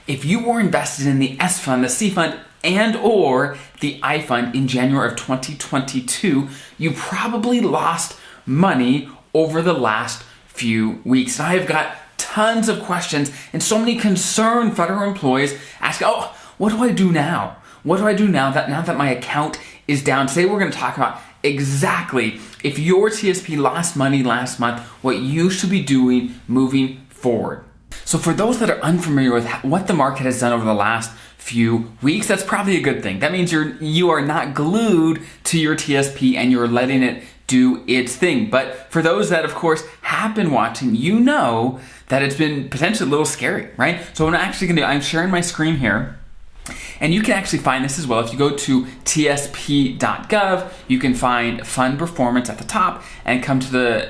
if you were invested in the S fund, the C fund, and or the I fund in January of 2022, you probably lost money over the last few weeks. And I have got tons of questions and so many concerned federal employees ask, oh, what do I do now? What do I do now that my account is down? Today we're going to talk about exactly if your TSP lost money last month, what you should be doing moving forward. So for those that are unfamiliar with what the market has done over the last few weeks, that's probably a good thing. That means you are not glued to your TSP and you're letting it do its thing. But for those that, of course, have been watching, you know that it's been potentially a little scary, right? So what I'm actually going to do, I'm sharing my screen here. And you can actually find this as well. If you go to tsp.gov, you can find fund performance at the top and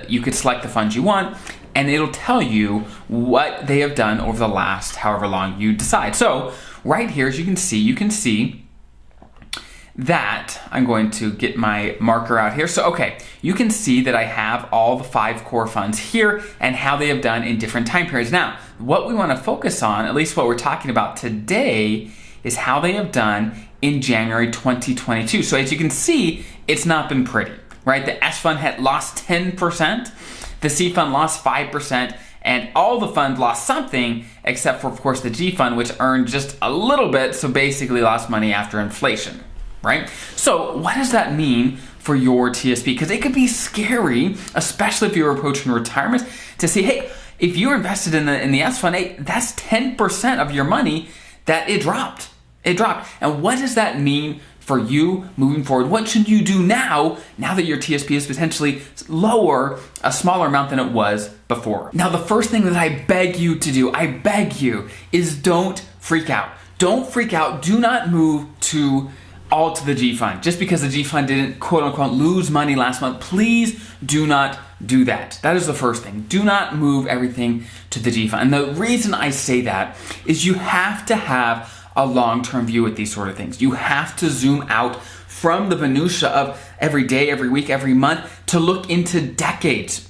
you could select the funds you want, and it'll tell you what they have done over the last however long you decide. So right here, as you can see that I'm going to get my marker out here. So, okay, you can see that I have all the 5 core funds here and how they have done in different time periods. Now, what we want to focus on, at least what we're talking about today, is how they have done in January 2022. So as you can see, it's not been pretty, right? The S fund had lost 10%, the C fund lost 5%, and all the funds lost something except for, of course, the G fund, which earned just a little bit, so basically lost money after inflation, right? So what does that mean for your TSP? Because it could be scary, especially if you're approaching retirement, to see, hey, if you're invested in the S fund, hey, that's 10% of your money that it dropped. It dropped. And what does that mean for you moving forward? What should you do now that your TSP is potentially lower, a smaller amount than it was before? Now, the first thing that I beg you to do, is don't freak out. Don't freak out. Do not move all to the G fund. Just because the G fund didn't, quote unquote, lose money last month, please do not do that. That is the first thing. Do not move everything to the G fund. And the reason I say that is you have to have a long-term view with these sort of things. You have to zoom out from the minutia of every day, every week, every month to look into decades.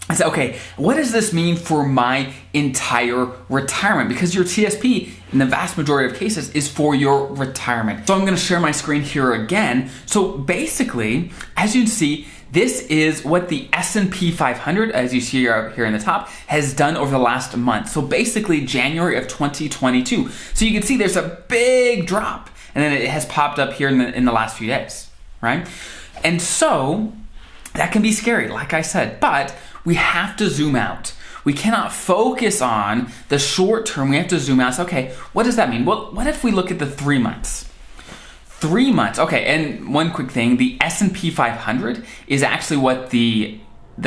I say, okay, what does this mean for my entire retirement? Because your TSP, in the vast majority of cases, is for your retirement. So I'm going to share my screen here again. So basically, as you can see, this is what the S&P 500, as you see here in the top, has done over the last month. So basically January of 2022. So you can see there's a big drop, and then it has popped up here in the last few days, right? And so that can be scary, like I said, but we have to zoom out. We cannot focus on the short term. We have to zoom out. So, okay, what does that mean? Well, what if we look at the 3 months? 3 months. Okay, and one quick thing, the S&P 500 is actually what the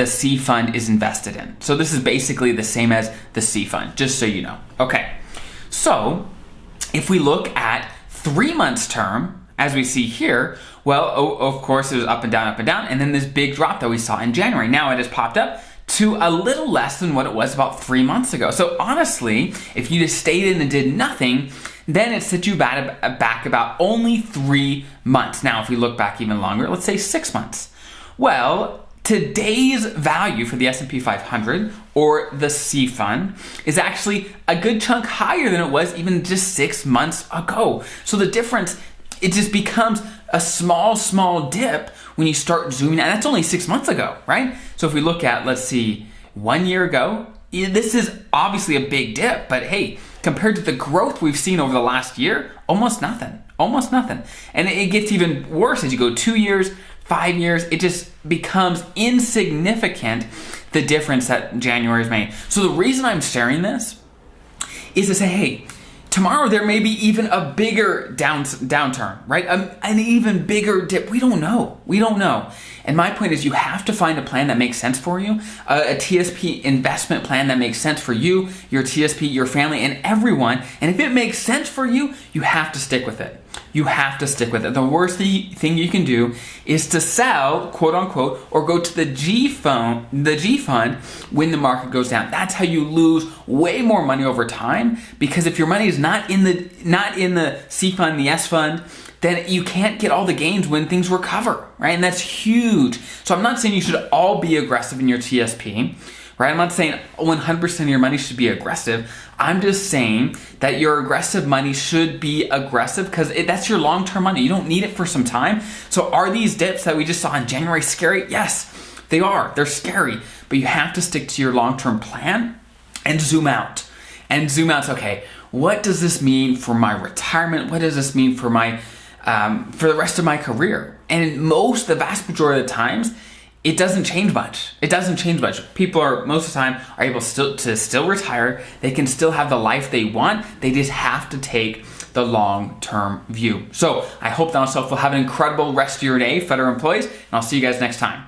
C fund is invested in. So this is basically the same as the C fund, just so you know. Okay, so if we look at 3 months term, as we see here, well, of course, it was up and down, and then this big drop that we saw in January. Now it has popped up to a little less than what it was about 3 months ago. So honestly, if you just stayed in and did nothing, then it set you back about only 3 months. Now, if we look back even longer, let's say 6 months. Well, today's value for the S&P 500 or the C fund is actually a good chunk higher than it was even just 6 months ago. So the difference, it just becomes a small dip when you start zooming out. That's only 6 months ago, right? So if we look at, let's see, 1 year ago, this is obviously a big dip, but hey, compared to the growth we've seen over the last year, almost nothing. And it gets even worse as you go 2 years, 5 years, it just becomes insignificant, the difference that January's made. So the reason I'm sharing this is to say, hey, tomorrow there may be even a bigger downturn, right? An even bigger dip. We don't know. And my point is you have to find a plan that makes sense for you, a TSP investment plan that makes sense for you, your TSP, your family, and everyone. And if it makes sense for you, you have to stick with it. The worst thing you can do is to sell, quote unquote, or go to the G fund when the market goes down. That's how you lose way more money over time, because if your money is not in the C fund, the S fund, then you can't get all the gains when things recover, right? And that's huge. So I'm not saying you should all be aggressive in your TSP, right? I'm not saying 100% of your money should be aggressive. I'm just saying that your aggressive money should be aggressive because that's your long-term money. You don't need it for some time. So are these dips that we just saw in January scary? Yes, they are. They're scary, but you have to stick to your long-term plan and zoom out. And zoom out to, okay, what does this mean for my retirement? What does this mean for my for the rest of my career? And the vast majority of the times, it doesn't change much. It doesn't change much. People are, most of the time, are able to still retire. They can still have the life they want. They just have to take the long-term view. So I hope that was helpful. Have an incredible rest of your day, federal employees, and I'll see you guys next time.